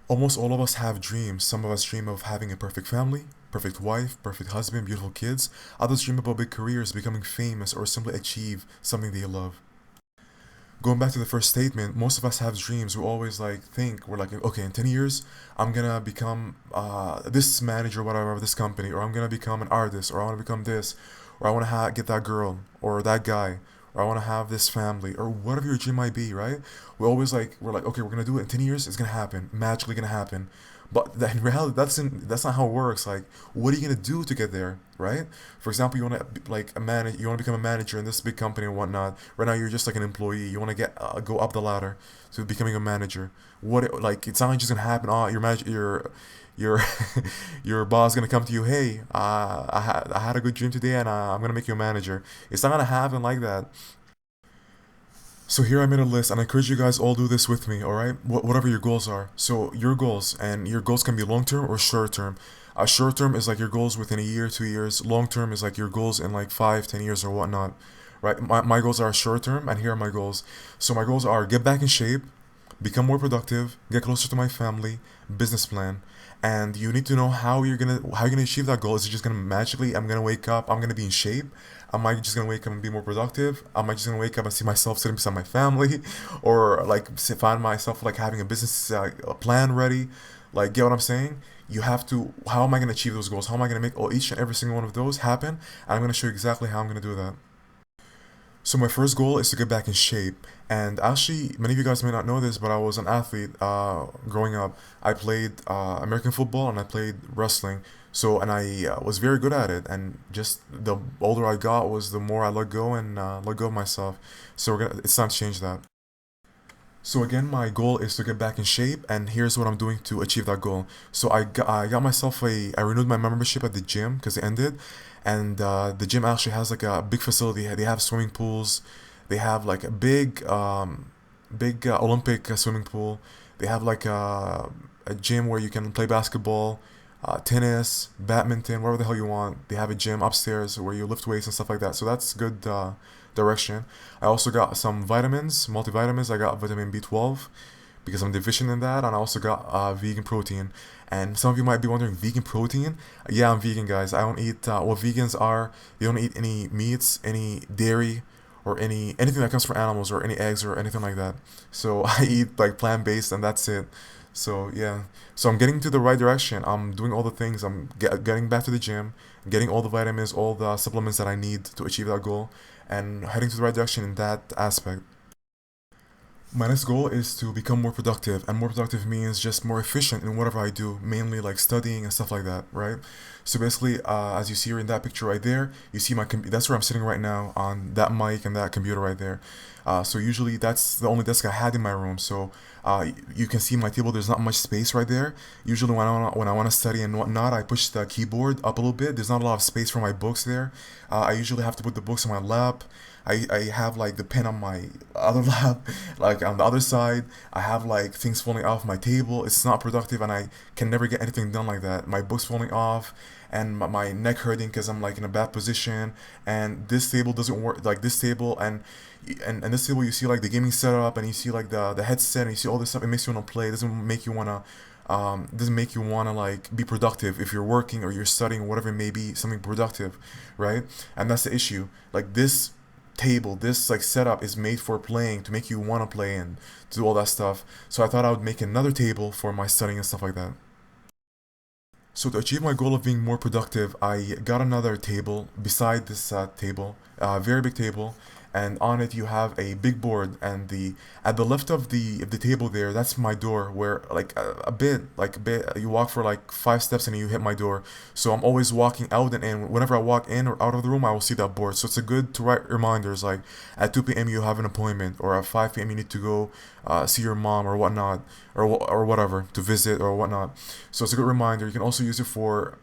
Almost all of us have dreams. Some of us dream of having a perfect family, perfect wife, perfect husband, beautiful kids. Others dream about big careers, becoming famous, or simply achieve something they love. Going back to the first statement, most of us have dreams. We always like think we're like, okay, in 10 years, I'm gonna become this manager, whatever, of this company, or I'm gonna become an artist, or I want to become this, or I want to get that girl or that guy, or I want to have this family, or whatever your dream might be, right? We're like, okay, we're gonna do it in 10 years. It's gonna happen, magically gonna happen. But in reality, that's not how it works. Like, what are you gonna do to get there, right? For example, you wanna you wanna become a manager in this big company and whatnot. Right now, you're just like an employee. You wanna go up the ladder to becoming a manager. Like it's not just gonna happen. Oh, your your boss gonna come to you. Hey, I had a good dream today, and I'm gonna make you a manager. It's not gonna happen like that. So here I made a list, and I encourage you guys all do this with me. All right, whatever your goals are. So your goals can be long term or short term. Short term is like your goals within a year, 2 years. Long term is like your goals in like 5, 10 years or whatnot. Right. My goals are short term, and here are my goals. So my goals are get back in shape, become more productive, get closer to my family, business plan. And you need to know how you're gonna achieve that goal. Is it just gonna magically I'm gonna wake up, I'm gonna be in shape? Am I just gonna wake up and be more productive? Am I just gonna wake up and see myself sitting beside my family, or like find myself like having a business plan ready? Like, get what I'm saying? You have to. How am I gonna achieve those goals? How am I gonna make each and every single one of those happen? And I'm gonna show you exactly how I'm gonna do that. So my first goal is to get back in shape. And actually, many of you guys may not know this, but I was an athlete growing up. I played American football and I played wrestling. So and I was very good at it. And just the older I got, was the more I let go and let go of myself. So it's time to change that. So again, my goal is to get back in shape, and here's what I'm doing to achieve that goal. So I got myself I renewed my membership at the gym because it ended, and the gym actually has like a big facility. They have swimming pools, they have like a big Olympic swimming pool. They have like a gym where you can play basketball, tennis, badminton, whatever the hell you want. They have a gym upstairs where you lift weights and stuff like that. So that's good direction. I also got some vitamins, multivitamins. I got vitamin B12 because I'm deficient in that, and I also got vegan protein. And some of you might be wondering, vegan protein? Yeah, I'm vegan, guys. I don't eat what vegans are. They don't eat any meats, any dairy, or anything that comes from animals, or any eggs or anything like that. So I eat like plant based, and that's it. So yeah, so I'm getting to the right direction. I'm doing all the things. I'm getting back to the gym, getting all the vitamins, all the supplements that I need to achieve that goal, and heading to the right direction in that aspect. My next goal is to become more productive, and more productive means just more efficient in whatever I do, mainly like studying and stuff like that, right? So basically, as you see here in that picture right there, you see that's where I'm sitting right now on that mic and that computer right there. So usually that's the only desk I had in my room. So you can see my table. There's not much space right there. Usually when I want to study and whatnot, I push the keyboard up a little bit. There's not a lot of space for my books there. I usually have to put the books on my lap. I have like the pen on my other lap, like on the other side. I have like things falling off my table. It's not productive, and I can never get anything done like that. My books falling off, and my neck hurting because I'm like in a bad position. And this table doesn't work. Like this table and this table, you see like the gaming setup, and you see like the headset, and you see all this stuff. It makes you want to play. It doesn't make you wanna. Doesn't make you want to like be productive if you're working or you're studying, whatever it may be, something productive, right? And that's the issue. Like this like setup is made for playing, to make you want to play and do all that stuff. So I thought I would make another table for my studying and stuff like that. So to achieve my goal of being more productive, I got another table beside this table, a very big table, and on it you have a big board, and the at the left of the table there, that's my door, where like a bit you walk for like 5 steps and you hit my door. So I'm always walking out and in. Whenever I walk in or out of the room, I will see that board. So it's a good to write reminders, like at 2 p.m. you have an appointment, or at 5 p.m. you need to go see your mom or whatnot, or whatever, to visit or whatnot. So it's a good reminder. You can also use it for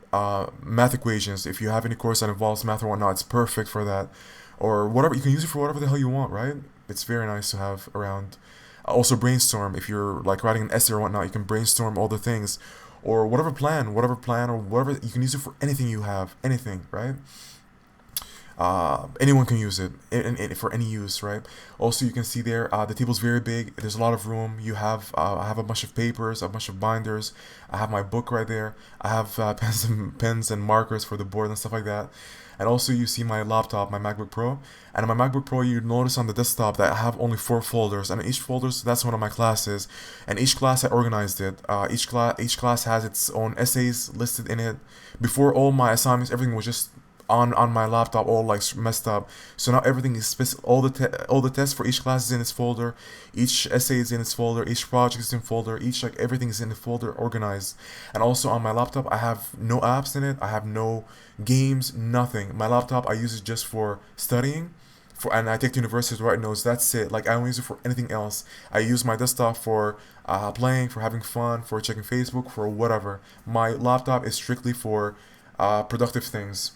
math equations. If you have any course that involves math or whatnot, it's perfect for that. Or whatever, you can use it for whatever the hell you want, right? It's very nice to have around. Also brainstorm, if you're like writing an essay or whatnot, you can brainstorm all the things, or whatever plan, or whatever, you can use it for anything you have, anything, right? Anyone can use it for any use, right? Also, you can see there the table's very big. There's a lot of room. You have I have a bunch of papers, a bunch of binders. I have my book right there. I have pens and markers for the board and stuff like that. And also, you see my laptop, my MacBook Pro. And on my MacBook Pro, you notice on the desktop that I have only 4 folders, and each folders that's one of my classes. And each class I organized it. Each class has its own essays listed in it. Before, all my assignments, everything was just on my laptop, all like messed up. So now everything is all the tests for each class is in its folder, each essay is in its folder, each project is in folder, each like everything is in the folder organized. And also on my laptop, I have no apps in it. I have no games, nothing. My laptop, I use it just for studying. And I take to university to write notes. That's it. Like, I don't use it for anything else. I use my desktop for playing, for having fun, for checking Facebook, for whatever. My laptop is strictly for productive things.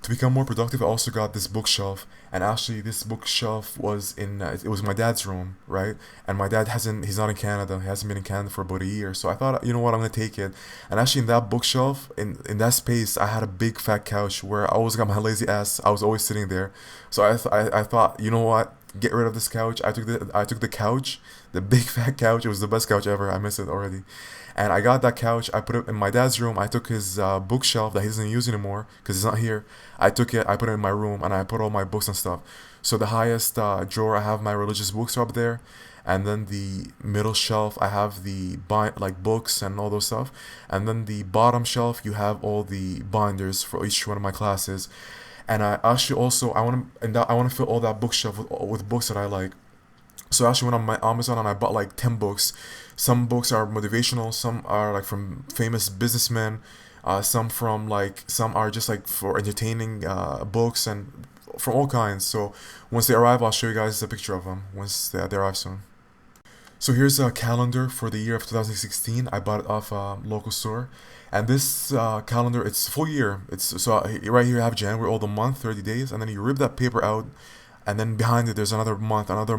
To become more productive, I also got this bookshelf, and actually, this bookshelf was in it was my dad's room, right? And my dad he's not in Canada. He hasn't been in Canada for about a year. So I thought, you know what, I'm gonna take it. And actually, in that bookshelf, in that space, I had a big fat couch where I always got my lazy ass. I was always sitting there. So I thought, you know what, get rid of this couch. I took the couch, the big fat couch. It was the best couch ever. I miss it already. And I got that couch. I put it in my dad's room. I took his bookshelf that he doesn't use anymore because he's not here. I took it. I put it in my room, and I put all my books and stuff. So the highest drawer, I have my religious books up there, and then the middle shelf, I have the like books and all those stuff, and then the bottom shelf, you have all the binders for each one of my classes. And I actually also I want to fill all that bookshelf with books that I like. So I actually went on my Amazon and I bought like 10 books. Some books are motivational, some are like from famous businessmen, some are just like for entertaining books, and from all kinds. So once they arrive, I'll show you guys a picture of them once they arrive soon. So here's a calendar for the year of 2016. I bought it off a local store. And this calendar, it's full year. Right here you have January, all the month, 30 days, and then you rip that paper out, and then behind it there's another month, another.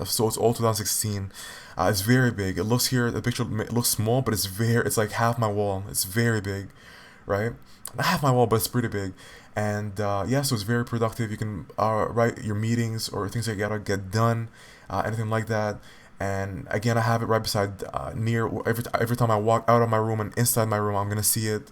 So it's all 2016. It's very big. It looks here, the picture it looks small, but it's like half my wall. It's very big, right? Not half my wall, but it's pretty big. And yeah, so it's very productive. You can write your meetings or things that you gotta get done, anything like that. And again, I have it right beside near every time I walk out of my room and inside my room, I'm gonna see it.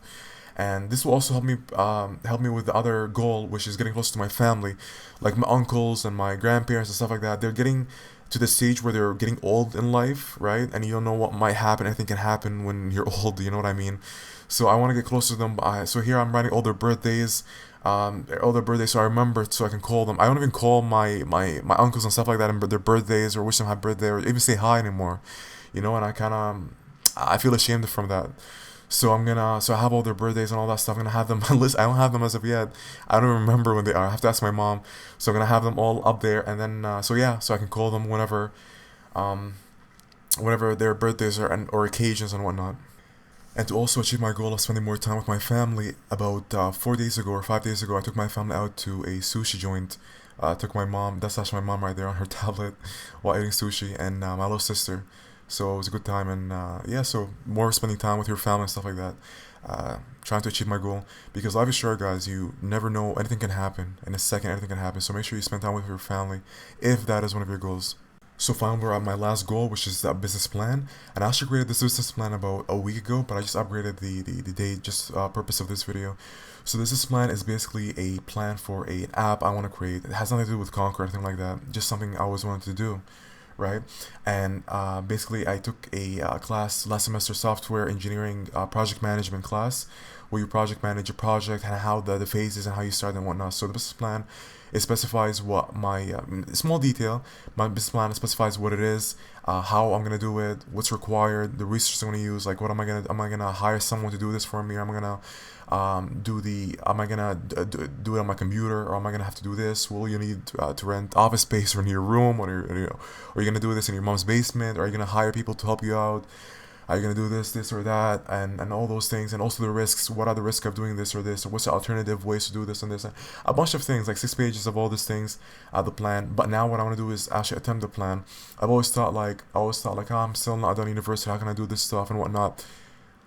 And this will also help me with the other goal, which is getting closer to my family, like my uncles and my grandparents and stuff like that. They're getting to the stage where they're getting old in life, right? And you don't know what might happen. Anything can happen when you're old. You know what I mean? So I want to get closer to them. So here I'm writing all their birthdays, so I remember, so I can call them. I don't even call my uncles and stuff like that and their birthdays or wish them happy birthday or even say hi anymore, and I feel ashamed from that. So I have all their birthdays and all that stuff. I'm gonna have them list. I don't have them as of yet. I don't remember when they are. I have to ask my mom. So I'm gonna have them all up there, and then so I can call them um, whenever their birthdays are or occasions and whatnot. And to also achieve my goal of spending more time with my family, about 4 days ago or 5 days ago, I took my family out to a sushi joint. Took my mom. That's actually my mom right there on her tablet while eating sushi, and my little sister. So it was a good time, and yeah, so more spending time with your family and stuff like that. Trying to achieve my goal, because life is short, guys. You never know, anything can happen in a second. Anything can happen. So make sure you spend time with your family if that is one of your goals. So finally, we're at my last goal, which is that business plan. And I actually created this business plan about a week ago, but I just upgraded the date, just purpose of this video. So this business plan is basically a plan for an app I want to create. It has nothing to do with Conquer or anything like that. Just something I always wanted to do, right? And basically, I took a class last semester, software engineering project management class, where you project manage a project and how the phases and how you start and whatnot. So the business plan, it specifies what my small detail. My business plan specifies what it is, how I'm gonna do it, what's required, the resources I'm gonna use. Like, what am I gonna? Am I gonna hire someone to do this for me? Or am I gonna Am I gonna do it on my computer, or am I gonna have to do this? Will you need to rent office space in your room, or are you gonna do this in your mom's basement? Or are you gonna hire people to help you out? Are you gonna do this or that, and all those things, and also the risks? What are the risks of doing this or this? Or what's the alternative ways to do this and this? And a bunch of things, like 6 pages of all these things, the plan. But now what I want to do is actually attempt the plan. I've always thought like, oh, I'm still not done university. How can I do this stuff and whatnot?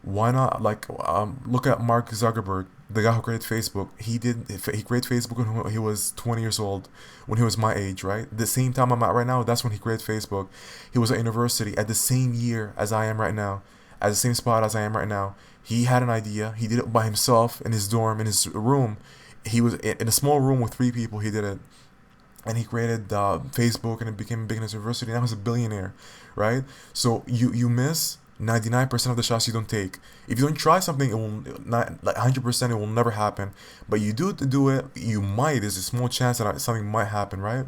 Why not look at Mark Zuckerberg? The guy who created Facebook, he created Facebook when he was 20 years old, when he was my age, right? The same time I'm at right now, that's when he created Facebook. He was at university at the same year as I am right now, at the same spot as I am right now. He had an idea. He did it by himself in his dorm, in his room. He was in a small room with 3 people. He did it, and he created Facebook, and it became big in his university. Now he's a billionaire, right? So you miss 99% of the shots you don't take. If you don't try something, it will not, like 100%, it will never happen. But you do it, you might. There's a small chance that something might happen, right?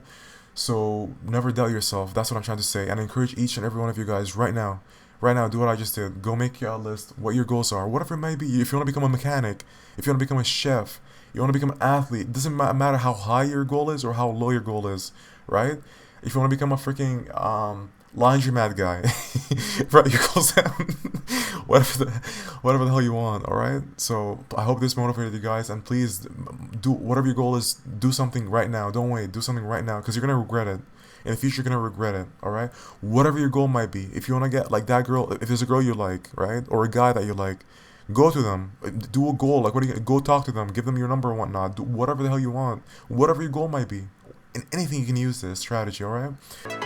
So never doubt yourself. That's what I'm trying to say, and I encourage each and every one of you guys right now. Right now, do what I just did. Go make your list, what your goals are, whatever it may be. If you want to become a mechanic, if you want to become a chef, you want to become an athlete, it doesn't matter how high your goal is or how low your goal is, right? If you want to become a freaking laundromat guy, right? Your goals down, whatever the hell you want, all right? So I hope this motivated you guys, and please do whatever your goal is. Do something right now. Don't wait. Do something right now, because you're gonna regret it. In the future, you're gonna regret it. All right. Whatever your goal might be, if you wanna get like that girl, if there's a girl you like, right, or a guy that you like, go to them. Do a goal. Like, what are you? Go talk to them. Give them your number and whatnot. Do whatever the hell you want. Whatever your goal might be. In anything, you can use this strategy. All right.